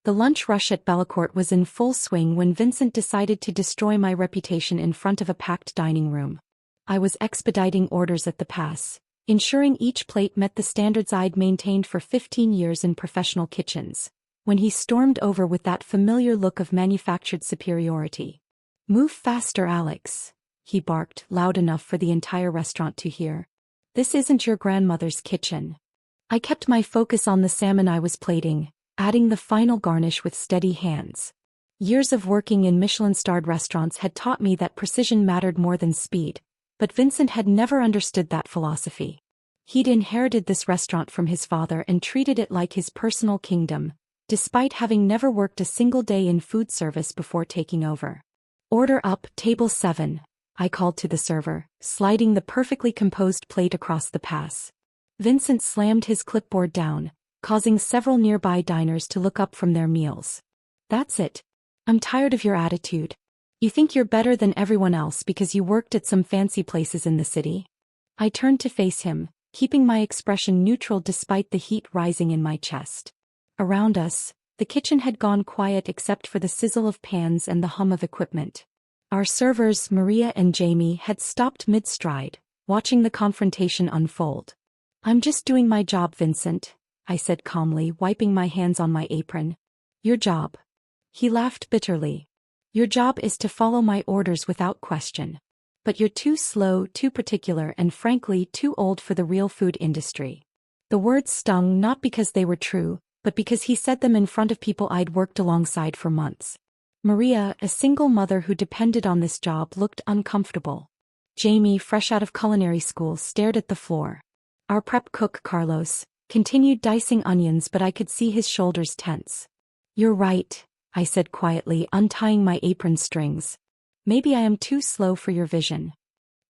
The lunch rush at Bellecourt was in full swing when Vincent decided to destroy my reputation in front of a packed dining room. I was expediting orders at the pass, ensuring each plate met the standards I'd maintained for 15 years in professional kitchens, when he stormed over with that familiar look of manufactured superiority. "Move faster, Alex," he barked, loud enough for the entire restaurant to hear. "This isn't your grandmother's kitchen." I kept my focus on the salmon I was plating, adding the final garnish with steady hands. Years of working in Michelin-starred restaurants had taught me that precision mattered more than speed, but Vincent had never understood that philosophy. He'd inherited this restaurant from his father and treated it like his personal kingdom, despite having never worked a single day in food service before taking over. "Order up, table 7, I called to the server, sliding the perfectly composed plate across the pass. Vincent slammed his clipboard down, causing several nearby diners to look up from their meals. "That's it. I'm tired of your attitude. You think you're better than everyone else because you worked at some fancy places in the city?" I turned to face him, keeping my expression neutral despite the heat rising in my chest. Around us, the kitchen had gone quiet except for the sizzle of pans and the hum of equipment. Our servers, Maria and Jamie, had stopped mid-stride, watching the confrontation unfold. "I'm just doing my job, Vincent," I said calmly, wiping my hands on my apron. "Your job?" He laughed bitterly. "Your job is to follow my orders without question. But you're too slow, too particular, and frankly too old for the real food industry." The words stung not because they were true, but because he said them in front of people I'd worked alongside for months. Maria, a single mother who depended on this job, looked uncomfortable. Jamie, fresh out of culinary school, stared at the floor. Our prep cook, Carlos, continued dicing onions, but I could see his shoulders tense. "You're right," I said quietly, untying my apron strings. "Maybe I am too slow for your vision."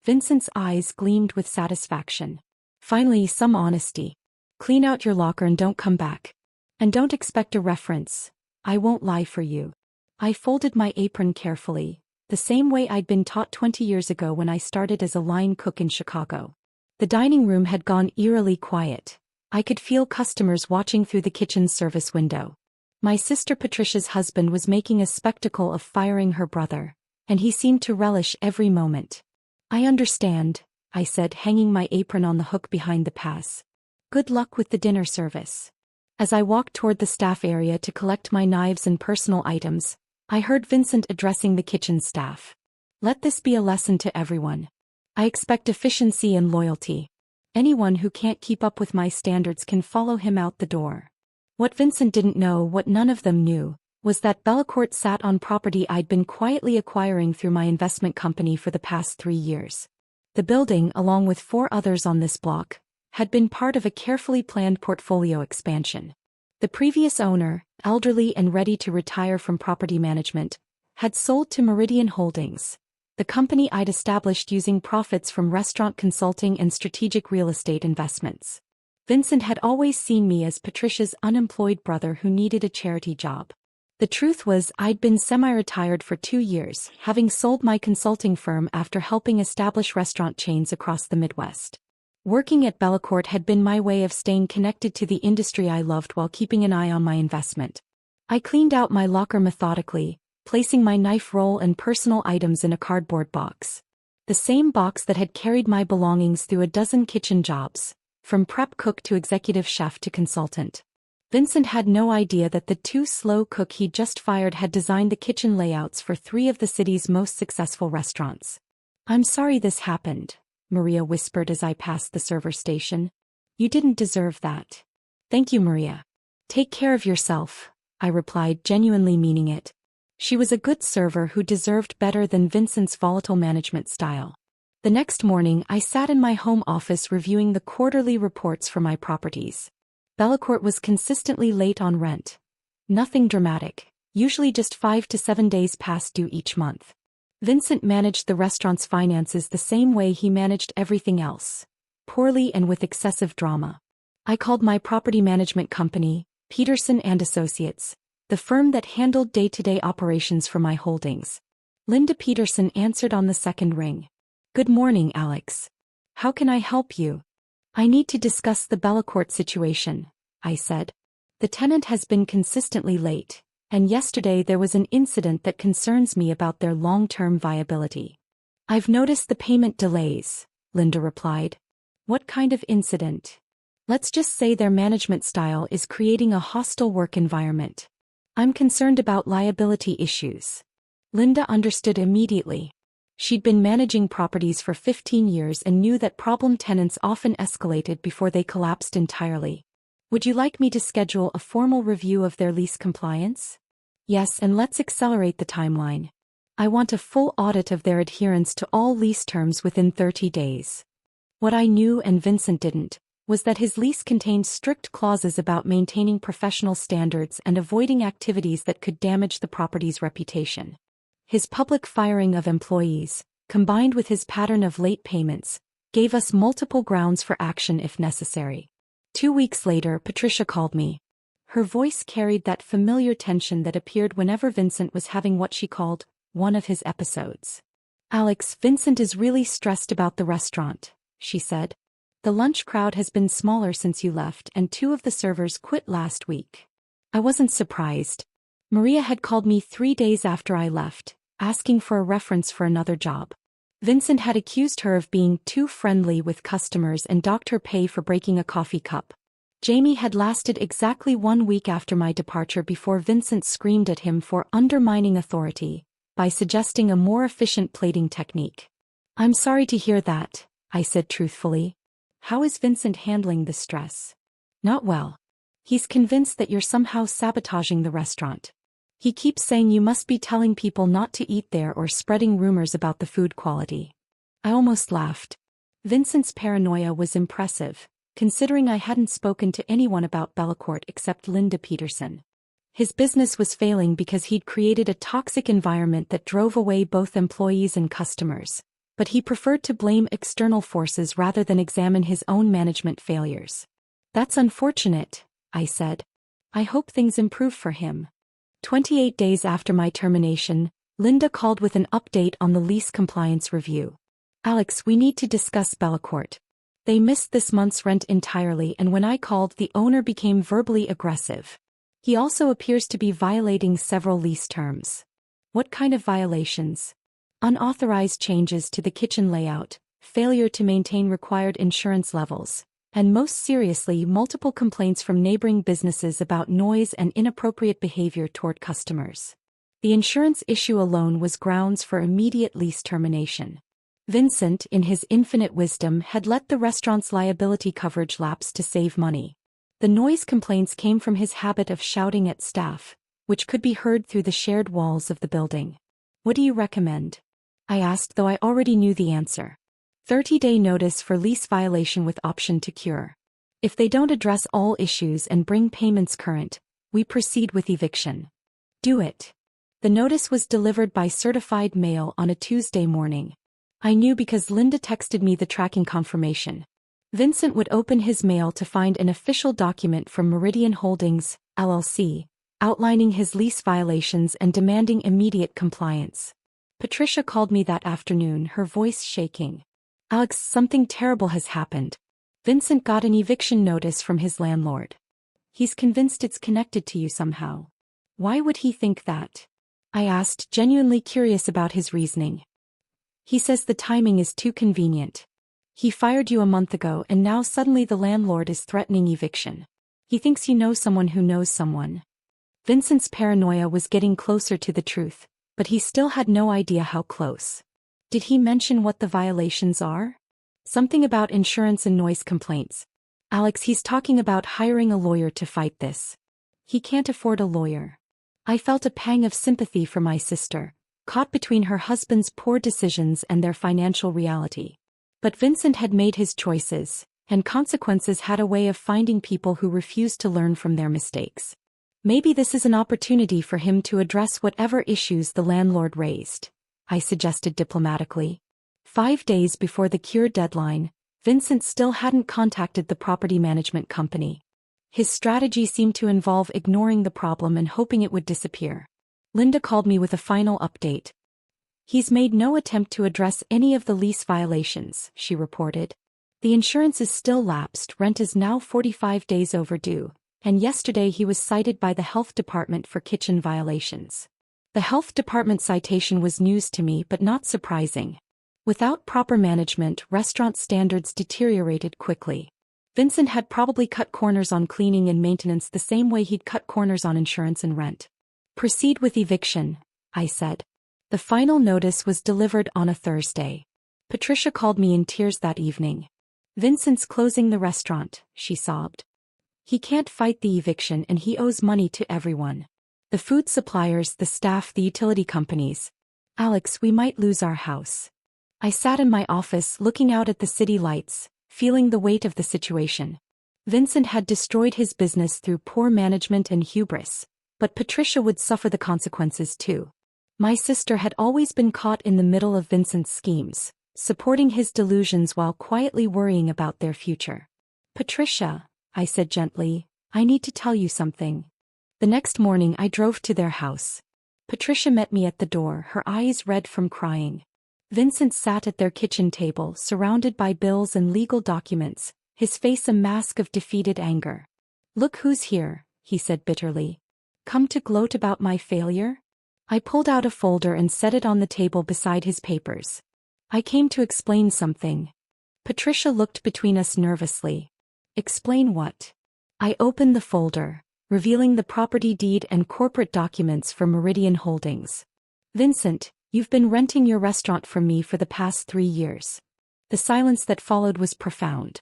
Vincent's eyes gleamed with satisfaction. "Finally, some honesty. Clean out your locker and don't come back. And don't expect a reference. I won't lie for you." I folded my apron carefully, the same way I'd been taught 20 years ago when I started as a line cook in Chicago. The dining room had gone eerily quiet. I could feel customers watching through the kitchen's service window. My sister Patricia's husband was making a spectacle of firing her brother, and he seemed to relish every moment. "I understand," I said, hanging my apron on the hook behind the pass. "Good luck with the dinner service." As I walked toward the staff area to collect my knives and personal items, I heard Vincent addressing the kitchen staff. "Let this be a lesson to everyone. I expect efficiency and loyalty. Anyone who can't keep up with my standards can follow him out the door." What Vincent didn't know, what none of them knew, was that Bellecourt sat on property I'd been quietly acquiring through my investment company for the past 3 years. The building, along with 4 others on this block, had been part of a carefully planned portfolio expansion. The previous owner, elderly and ready to retire from property management, had sold to Meridian Holdings, the company I'd established using profits from restaurant consulting and strategic real estate investments. Vincent had always seen me as Patricia's unemployed brother who needed a charity job. The truth was, I'd been semi-retired for 2 years, having sold my consulting firm after helping establish restaurant chains across the Midwest. Working at Bellecourt had been my way of staying connected to the industry I loved while keeping an eye on my investment. I cleaned out my locker methodically, placing my knife roll and personal items in a cardboard box. The same box that had carried my belongings through a dozen kitchen jobs, from prep cook to executive chef to consultant. Vincent had no idea that the too slow cook he'd just fired had designed the kitchen layouts for 3 of the city's most successful restaurants. "I'm sorry this happened," Maria whispered as I passed the server station. "You didn't deserve that." "Thank you, Maria. Take care of yourself," I replied, genuinely meaning it. She was a good server who deserved better than Vincent's volatile management style. The next morning, I sat in my home office reviewing the quarterly reports for my properties. Bellecourt was consistently late on rent. Nothing dramatic, usually just 5 to 7 days past due each month. Vincent managed the restaurant's finances the same way he managed everything else, poorly and with excessive drama. I called my property management company, Peterson and Associates, the firm that handled day-to-day operations for my holdings. Linda Peterson answered on the second ring. "Good morning, Alex. How can I help you?" "I need to discuss the Bellecourt situation," I said. "The tenant has been consistently late, and yesterday there was an incident that concerns me about their long-term viability. I've noticed the payment delays, Linda replied. What kind of incident? Let's just say their management style is creating a hostile work environment. I'm concerned about liability issues. Linda understood immediately. She'd been managing properties for 15 years and knew that problem tenants often escalated before they collapsed entirely. Would you like me to schedule a formal review of their lease compliance? Yes, and let's accelerate the timeline. I want a full audit of their adherence to all lease terms within 30 days. What I knew and Vincent didn't was that his lease contained strict clauses about maintaining professional standards and avoiding activities that could damage the property's reputation. His public firing of employees, combined with his pattern of late payments, gave us multiple grounds for action if necessary. 2 weeks later, Patricia called me. Her voice carried that familiar tension that appeared whenever Vincent was having what she called one of his episodes. Alex, Vincent is really stressed about the restaurant, she said. The lunch crowd has been smaller since you left and 2 of the servers quit last week. I wasn't surprised. Maria had called me 3 days after I left, asking for a reference for another job. Vincent had accused her of being too friendly with customers and docked her pay for breaking a coffee cup. Jamie had lasted exactly 1 week after my departure before Vincent screamed at him for undermining authority by suggesting a more efficient plating technique. I'm sorry to hear that, I said truthfully. How is Vincent handling the stress? Not well. He's convinced that you're somehow sabotaging the restaurant. He keeps saying you must be telling people not to eat there or spreading rumors about the food quality. I almost laughed. Vincent's paranoia was impressive, considering I hadn't spoken to anyone about Bellacourt except Linda Peterson. His business was failing because he'd created a toxic environment that drove away both employees and customers, but he preferred to blame external forces rather than examine his own management failures. That's unfortunate, I said. I hope things improve for him. 28 days after my termination, Linda called with an update on the lease compliance review. Alex, we need to discuss Bellacourt. They missed this month's rent entirely, and when I called, the owner became verbally aggressive. He also appears to be violating several lease terms. What kind of violations? Unauthorized changes to the kitchen layout, failure to maintain required insurance levels, and most seriously, multiple complaints from neighboring businesses about noise and inappropriate behavior toward customers. The insurance issue alone was grounds for immediate lease termination. Vincent, in his infinite wisdom, had let the restaurant's liability coverage lapse to save money. The noise complaints came from his habit of shouting at staff, which could be heard through the shared walls of the building. What do you recommend? I asked, though I already knew the answer. 30-day notice for lease violation with option to cure. If they don't address all issues and bring payments current, we proceed with eviction. Do it. The notice was delivered by certified mail on a Tuesday morning. I knew because Linda texted me the tracking confirmation. Vincent would open his mail to find an official document from Meridian Holdings, LLC, outlining his lease violations and demanding immediate compliance. Patricia called me that afternoon, her voice shaking. Alex, something terrible has happened. Vincent got an eviction notice from his landlord. He's convinced it's connected to you somehow. Why would he think that? I asked, genuinely curious about his reasoning. He says the timing is too convenient. He fired you a month ago and now suddenly the landlord is threatening eviction. He thinks you know someone who knows someone. Vincent's paranoia was getting closer to the truth, but he still had no idea how close. Did he mention what the violations are? Something about insurance and noise complaints. Alex, he's talking about hiring a lawyer to fight this. He can't afford a lawyer. I felt a pang of sympathy for my sister, caught between her husband's poor decisions and their financial reality. But Vincent had made his choices, and consequences had a way of finding people who refused to learn from their mistakes. Maybe this is an opportunity for him to address whatever issues the landlord raised, I suggested diplomatically. 5 days before the cure deadline, Vincent still hadn't contacted the property management company. His strategy seemed to involve ignoring the problem and hoping it would disappear. Linda called me with a final update. He's made no attempt to address any of the lease violations, she reported. The insurance is still lapsed, rent is now 45 days overdue, and yesterday he was cited by the health department for kitchen violations. The health department citation was news to me but not surprising. Without proper management, restaurant standards deteriorated quickly. Vincent had probably cut corners on cleaning and maintenance the same way he'd cut corners on insurance and rent. "Proceed with eviction," I said. The final notice was delivered on a Thursday. Patricia called me in tears that evening. "Vincent's closing the restaurant," she sobbed. "He can't fight the eviction and he owes money to everyone. The food suppliers, the staff, the utility companies. Alex, we might lose our house." I sat in my office looking out at the city lights, feeling the weight of the situation. Vincent had destroyed his business through poor management and hubris, but Patricia would suffer the consequences too. My sister had always been caught in the middle of Vincent's schemes, supporting his delusions while quietly worrying about their future. "Patricia," I said gently, "I need to tell you something." The next morning I drove to their house. Patricia met me at the door, her eyes red from crying. Vincent sat at their kitchen table, surrounded by bills and legal documents, his face a mask of defeated anger. "Look who's here," he said bitterly. "Come to gloat about my failure?" I pulled out a folder and set it on the table beside his papers. "I came to explain something." Patricia looked between us nervously. "Explain what?" I opened the folder, revealing the property deed and corporate documents for Meridian Holdings. "Vincent, you've been renting your restaurant from me for the past 3 years." The silence that followed was profound.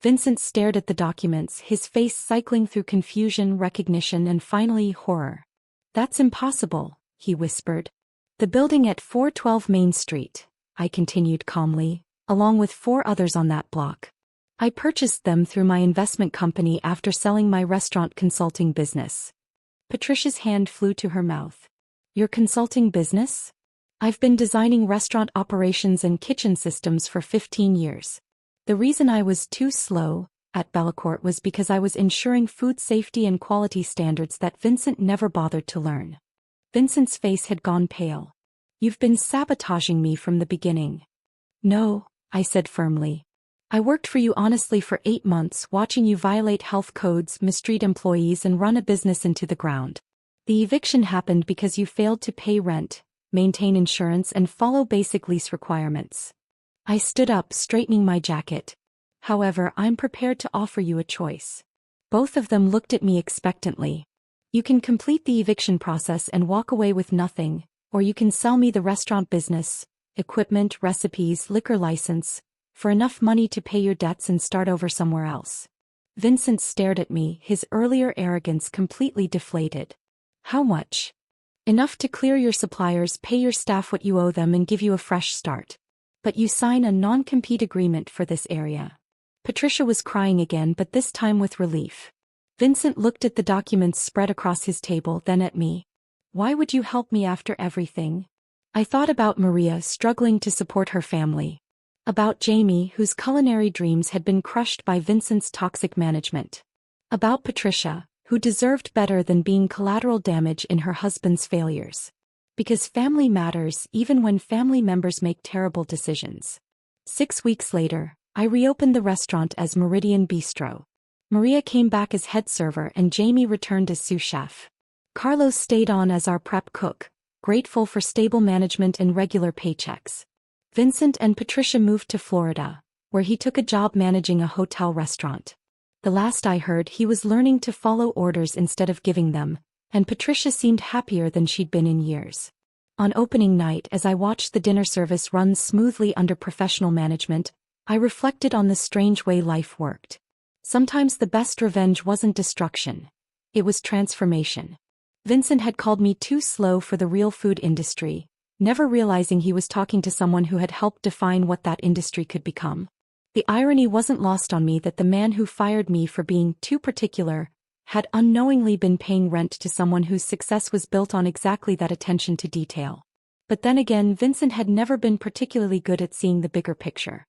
Vincent stared at the documents, his face cycling through confusion, recognition, and finally horror. "That's impossible," he whispered. "The building at 412 Main Street," I continued calmly, "along with 4 others on that block. I purchased them through my investment company after selling my restaurant consulting business." Patricia's hand flew to her mouth. "Your consulting business?" "I've been designing restaurant operations and kitchen systems for 15 years. The reason I was too slow at Bellecourt was because I was ensuring food safety and quality standards that Vincent never bothered to learn." Vincent's face had gone pale. "You've been sabotaging me from the beginning." "No," I said firmly. "I worked for you honestly for 8 months, watching you violate health codes, mistreat employees, and run a business into the ground. The eviction happened because you failed to pay rent, maintain insurance, and follow basic lease requirements." I stood up, straightening my jacket. "However, I'm prepared to offer you a choice." Both of them looked at me expectantly. "You can complete the eviction process and walk away with nothing, or you can sell me the restaurant business, equipment, recipes, liquor license, for enough money to pay your debts and start over somewhere else." Vincent stared at me, his earlier arrogance completely deflated. "How much?" "Enough to clear your suppliers, pay your staff what you owe them, and give you a fresh start. But you sign a non-compete agreement for this area." Patricia was crying again, but this time with relief. Vincent looked at the documents spread across his table, then at me. "Why would you help me after everything?" I thought about Maria struggling to support her family. About Jamie, whose culinary dreams had been crushed by Vincent's toxic management. About Patricia, who deserved better than being collateral damage in her husband's failures. Because family matters even when family members make terrible decisions. 6 weeks later, I reopened the restaurant as Meridian Bistro. Maria came back as head server and Jamie returned as sous chef. Carlos stayed on as our prep cook, grateful for stable management and regular paychecks. Vincent and Patricia moved to Florida, where he took a job managing a hotel restaurant. The last I heard, he was learning to follow orders instead of giving them, and Patricia seemed happier than she'd been in years. On opening night, as I watched the dinner service run smoothly under professional management, I reflected on the strange way life worked. Sometimes the best revenge wasn't destruction. It was transformation. Vincent had called me too slow for the real food industry, never realizing he was talking to someone who had helped define what that industry could become. The irony wasn't lost on me that the man who fired me for being too particular had unknowingly been paying rent to someone whose success was built on exactly that attention to detail. But then again, Vincent had never been particularly good at seeing the bigger picture.